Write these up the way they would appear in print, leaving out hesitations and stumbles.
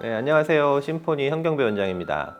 네, 안녕하세요. 심포니 현경배 원장입니다.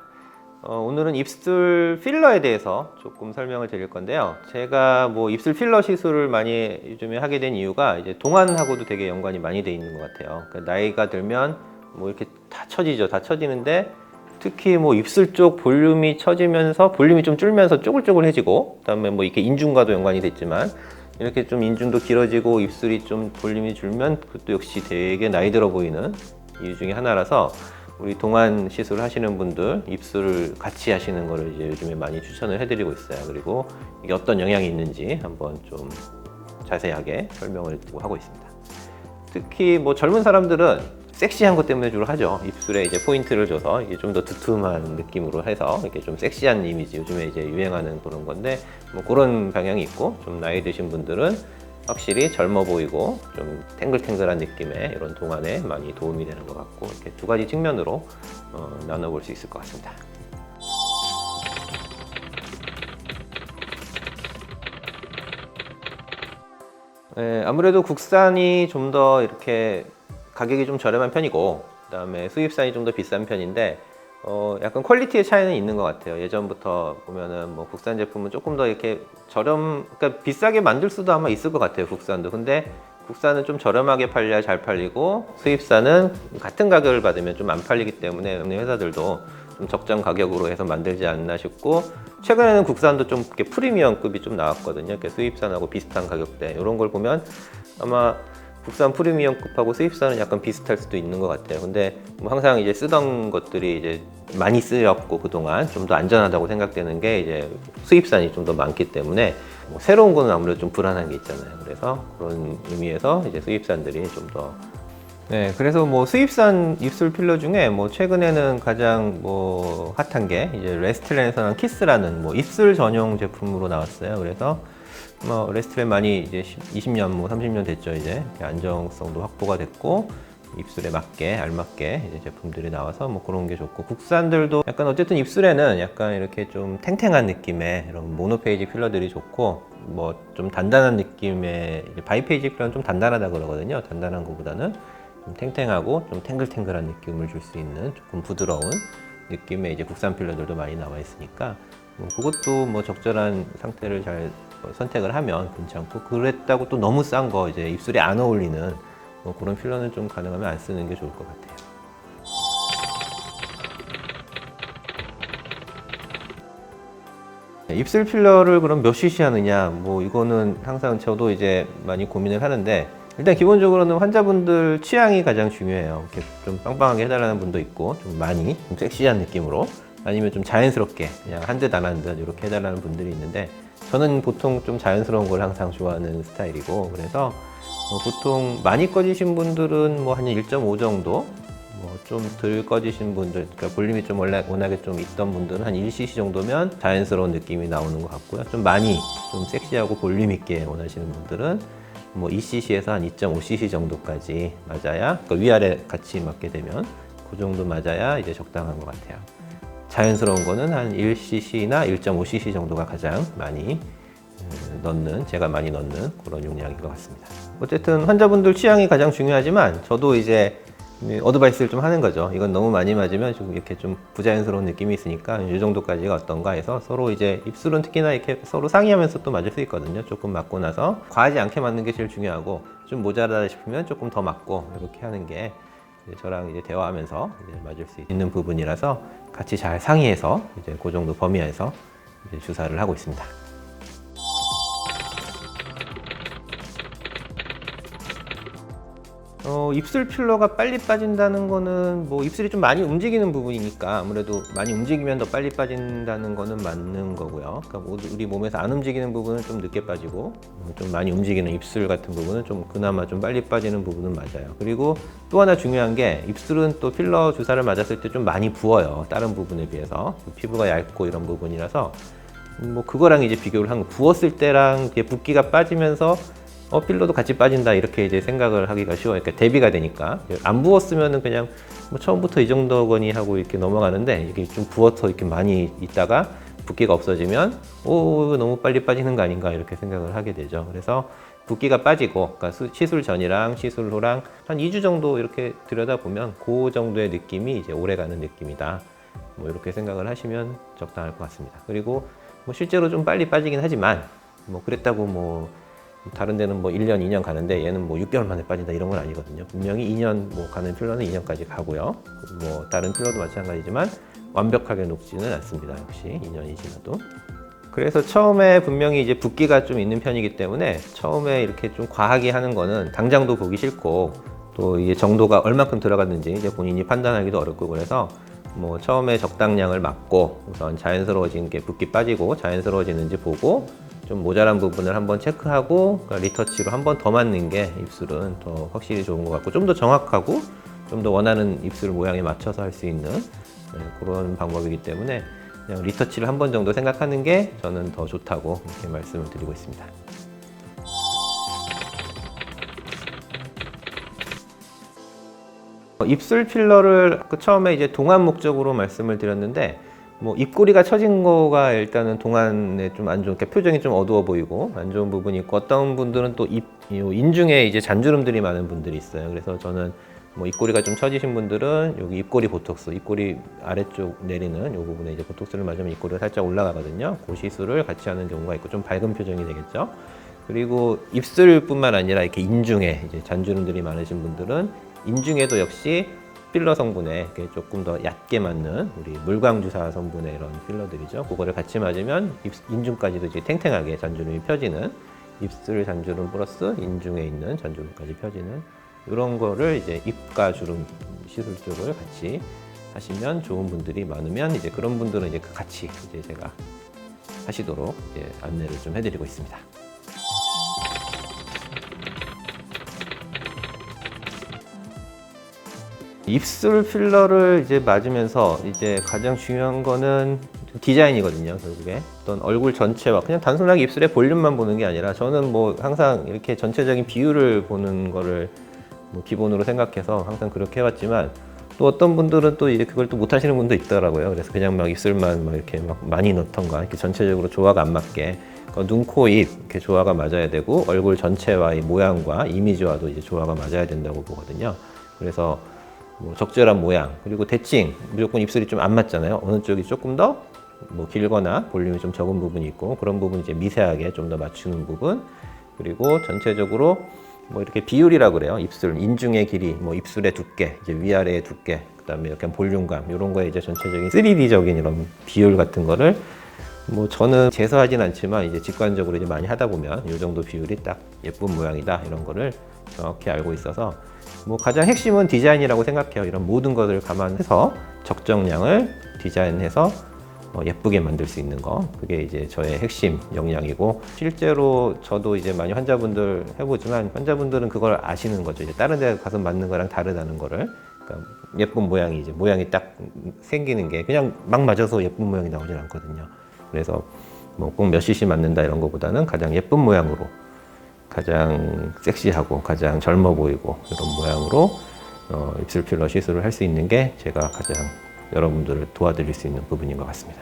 오늘은 입술 필러에 대해서 조금 설명을 드릴 건데요. 제가 입술 필러 시술을 많이 요즘에 하게 된 이유가 이제 동안하고도 되게 연관이 많이 돼 있는 것 같아요. 그러니까 나이가 들면 이렇게 다 처지죠. 다 처지는데 특히 입술 쪽 볼륨이 처지면서 볼륨이 좀 줄면서 쪼글쪼글해지고, 그다음에 이렇게 인중과도 연관이 됐지만 이렇게 좀 인중도 길어지고 입술이 좀 볼륨이 줄면 그것도 역시 되게 나이 들어 보이는 이유 중에 하나라서 우리 동안 시술 하시는 분들 입술을 같이 하시는 거를 이제 요즘에 많이 추천을 해드리고 있어요. 그리고 이게 어떤 영향이 있는지 한번 좀 자세하게 설명을 하고 있습니다. 특히 젊은 사람들은 섹시한 것 때문에 주로 하죠. 입술에 이제 포인트를 줘서 이게 좀 더 두툼한 느낌으로 해서 이렇게 좀 섹시한 이미지, 요즘에 이제 유행하는 그런 건데 그런 방향이 있고, 좀 나이 드신 분들은 확실히 젊어 보이고 좀 탱글탱글한 느낌의 이런 동안에 많이 도움이 되는 것 같고, 이렇게 두 가지 측면으로 나눠볼 수 있을 것 같습니다. 네, 아무래도 국산이 좀 더 이렇게 가격이 좀 저렴한 편이고, 그다음에 수입산이 좀 더 비싼 편인데 약간 퀄리티의 차이는 있는 것 같아요. 예전부터 보면은 국산 제품은 조금 더 이렇게 그러니까 비싸게 만들 수도 아마 있을 것 같아요, 국산도. 근데 국산은 좀 저렴하게 팔려야 잘 팔리고, 수입산은 같은 가격을 받으면 좀 안 팔리기 때문에 회사들도 좀 적정 가격으로 해서 만들지 않나 싶고, 최근에는 국산도 좀 이렇게 프리미엄급이 좀 나왔거든요. 이렇게 수입산하고 비슷한 가격대, 이런 걸 보면 아마 국산 프리미엄급하고 수입산은 약간 비슷할 수도 있는 것 같아요. 근데 항상 이제 쓰던 것들이 이제 많이 쓰였고, 그동안 좀 더 안전하다고 생각되는 게 이제 수입산이 좀 더 많기 때문에 새로운 거는 아무래도 좀 불안한 게 있잖아요. 그래서 그런 의미에서 이제 수입산들이 좀 더. 네, 그래서 수입산 입술 필러 중에 최근에는 가장 핫한 게 이제 레스틀렌에서 키스라는 입술 전용 제품으로 나왔어요. 그래서 레스트렌 많이 이제 20년 30년 됐죠. 이제 안정성도 확보가 됐고, 입술에 맞게 알맞게 이제 제품들이 나와서 그런 게 좋고, 국산들도 약간 어쨌든 입술에는 약간 이렇게 좀 탱탱한 느낌의 이런 모노페이지 필러들이 좋고, 좀 단단한 느낌의 바이페이지 필러는 좀 단단하다 그러거든요. 단단한 것보다는 좀 탱탱하고 좀 탱글탱글한 느낌을 줄 수 있는 조금 부드러운 느낌의 이제 국산 필러들도 많이 나와 있으니까 그것도 적절한 상태를 잘 선택을 하면 괜찮고, 그랬다고 또 너무 싼 거 이제 입술에 안 어울리는 그런 필러는 좀 가능하면 안 쓰는 게 좋을 것 같아요. 입술 필러를 그럼 몇 cc 하느냐, 이거는 항상 저도 이제 많이 고민을 하는데, 일단 기본적으로는 환자분들 취향이 가장 중요해요. 이렇게 좀 빵빵하게 해달라는 분도 있고, 좀 많이 좀 섹시한 느낌으로, 아니면 좀 자연스럽게 그냥 한 듯 안 한 듯 이렇게 해달라는 분들이 있는데, 저는 보통 좀 자연스러운 걸 항상 좋아하는 스타일이고, 그래서 보통 많이 꺼지신 분들은 한 1.5 정도, 좀 덜 꺼지신 분들, 그러니까 볼륨이 좀 워낙에 좀 있던 분들은 한 1cc 정도면 자연스러운 느낌이 나오는 것 같고요. 좀 많이 좀 섹시하고 볼륨 있게 원하시는 분들은 2cc에서 한 2.5cc 정도까지 맞아야, 그러니까 위아래 같이 맞게 되면 그 정도 맞아야 이제 적당한 것 같아요. 자연스러운 거는 한 1cc나 1.5cc 정도가 가장 많이 제가 많이 넣는 그런 용량인 것 같습니다. 어쨌든 환자분들 취향이 가장 중요하지만, 저도 이제 어드바이스를 좀 하는 거죠. 이건 너무 많이 맞으면 좀 이렇게 좀 부자연스러운 느낌이 있으니까 이 정도까지가 어떤가 해서, 서로 이제 입술은 특히나 이렇게 서로 상의하면서 또 맞을 수 있거든요. 조금 맞고 나서 과하지 않게 맞는 게 제일 중요하고, 좀 모자라다 싶으면 조금 더 맞고, 이렇게 하는 게 저랑 이제 대화하면서 이제 맞을 수 있는 부분이라서 같이 잘 상의해서 이제 그 정도 범위에서 이제 주사를 하고 있습니다. 입술 필러가 빨리 빠진다는 거는 입술이 좀 많이 움직이는 부분이니까 아무래도 많이 움직이면 더 빨리 빠진다는 거는 맞는 거고요. 그러니까 우리 몸에서 안 움직이는 부분은 좀 늦게 빠지고, 좀 많이 움직이는 입술 같은 부분은 좀 그나마 좀 빨리 빠지는 부분은 맞아요. 그리고 또 하나 중요한 게, 입술은 또 필러 주사를 맞았을 때 좀 많이 부어요. 다른 부분에 비해서 피부가 얇고 이런 부분이라서 그거랑 이제 비교를 한 거, 부었을 때랑 붓기가 빠지면서 필러도 같이 빠진다 이렇게 이제 생각을 하기가 쉬워요. 그러니까 대비가 되니까. 안 부었으면은 그냥 처음부터 이 정도거니 하고 이렇게 넘어가는데, 이게 좀 부어서 이렇게 많이 있다가 붓기가 없어지면 너무 빨리 빠지는 거 아닌가 이렇게 생각을 하게 되죠. 그래서 붓기가 빠지고, 그러니까 시술 전이랑 시술 후랑 한 2주 정도 이렇게 들여다보면 그 정도의 느낌이 이제 오래가는 느낌이다. 뭐 이렇게 생각을 하시면 적당할 것 같습니다. 그리고 뭐 실제로 좀 빨리 빠지긴 하지만 뭐 그랬다고 뭐 다른 데는 뭐 1년, 2년 가는데 얘는 뭐 6개월 만에 빠진다 이런 건 아니거든요. 분명히 2년 뭐 가는 필러는 2년까지 가고요. 뭐 다른 필러도 마찬가지지만 완벽하게 녹지는 않습니다. 역시 2년이 지나도. 그래서 처음에 분명히 이제 붓기가 좀 있는 편이기 때문에 처음에 이렇게 좀 과하게 하는 거는 당장도 보기 싫고 또 이게 정도가 얼만큼 들어갔는지 이제 본인이 판단하기도 어렵고 그래서 뭐 처음에 적당량을 맞고 우선 자연스러워지는 게 붓기 빠지고 자연스러워지는지 보고 좀 모자란 부분을 한번 체크하고 그러니까 리터치로 한 번 더 맞는 게 입술은 더 확실히 좋은 것 같고 좀 더 정확하고 좀 더 원하는 입술 모양에 맞춰서 할 수 있는 그런 방법이기 때문에 그냥 리터치를 한 번 정도 생각하는 게 저는 더 좋다고 이렇게 말씀을 드리고 있습니다. 입술 필러를 처음에 이제 동안 목적으로 말씀을 드렸는데 뭐 입꼬리가 처진 거가 일단은 동안에 좀 안 좋은, 표정이 좀 어두워 보이고 안 좋은 부분이 있고 어떤 분들은 또 인중에 이제 잔주름들이 많은 분들이 있어요. 그래서 저는 뭐 입꼬리가 좀 처지신 분들은 여기 입꼬리 보톡스, 입꼬리 아래쪽 내리는 이 부분에 이제 보톡스를 맞으면 입꼬리가 살짝 올라가거든요. 그 시술을 같이 하는 경우가 있고 좀 밝은 표정이 되겠죠. 그리고 입술뿐만 아니라 이렇게 인중에 이제 잔주름들이 많으신 분들은 인중에도 역시 필러 성분에 조금 더 얕게 맞는 우리 물광주사 성분의 이런 필러들이죠. 그거를 같이 맞으면 인중까지도 이제 탱탱하게 잔주름이 펴지는 입술 잔주름 플러스 인중에 있는 잔주름까지 펴지는 이런 거를 이제 입가 주름 시술 쪽을 같이 하시면 좋은 분들이 많으면 이제 그런 분들은 이제 같이 이제 제가 하시도록 이제 안내를 좀 해드리고 있습니다. 입술 필러를 이제 맞으면서 이제 가장 중요한 거는 디자인이거든요. 결국에 어떤 얼굴 전체와 그냥 단순하게 입술의 볼륨만 보는 게 아니라 저는 뭐 항상 이렇게 전체적인 비율을 보는 거를 뭐 기본으로 생각해서 항상 그렇게 해왔지만 또 어떤 분들은 또 이제 그걸 또 못하시는 분도 있더라고요. 그래서 그냥 막 입술만 막 이렇게 막 많이 넣던가 이렇게 전체적으로 조화가 안 맞게 눈, 코, 입 이렇게 조화가 맞아야 되고 얼굴 전체와의 모양과 이미지와도 이제 조화가 맞아야 된다고 보거든요. 그래서 뭐 적절한 모양 그리고 대칭 무조건 입술이 좀 안 맞잖아요. 어느 쪽이 조금 더 뭐 길거나 볼륨이 좀 적은 부분이 있고 그런 부분 이제 미세하게 좀 더 맞추는 부분 그리고 전체적으로 뭐 이렇게 비율이라고 그래요. 입술 인중의 길이 뭐 입술의 두께 이제 위아래의 두께 그다음에 약간 볼륨감 이런 거에 이제 전체적인 3D적인 이런 비율 같은 거를 뭐 저는 재서하진 않지만 이제 직관적으로 이제 많이 하다 보면 이 정도 비율이 딱 예쁜 모양이다 이런 거를 정확히 알고 있어서 뭐 가장 핵심은 디자인이라고 생각해요. 이런 모든 것을 감안해서 적정량을 디자인해서 예쁘게 만들 수 있는 거 그게 이제 저의 핵심 역량이고 실제로 저도 이제 많이 환자분들 해보지만 환자분들은 그걸 아시는 거죠. 이제 다른 데 가서 맞는 거랑 다르다는 거를 그러니까 예쁜 모양이 이제 모양이 딱 생기는 게 그냥 막 맞아서 예쁜 모양이 나오진 않거든요. 그래서 뭐 꼭 몇 cc 맞는다 이런 거보다는 가장 예쁜 모양으로 가장 섹시하고 가장 젊어 보이고 이런 모양으로 입술 필러 시술을 할 수 있는 게 제가 가장 여러분들을 도와드릴 수 있는 부분인 것 같습니다.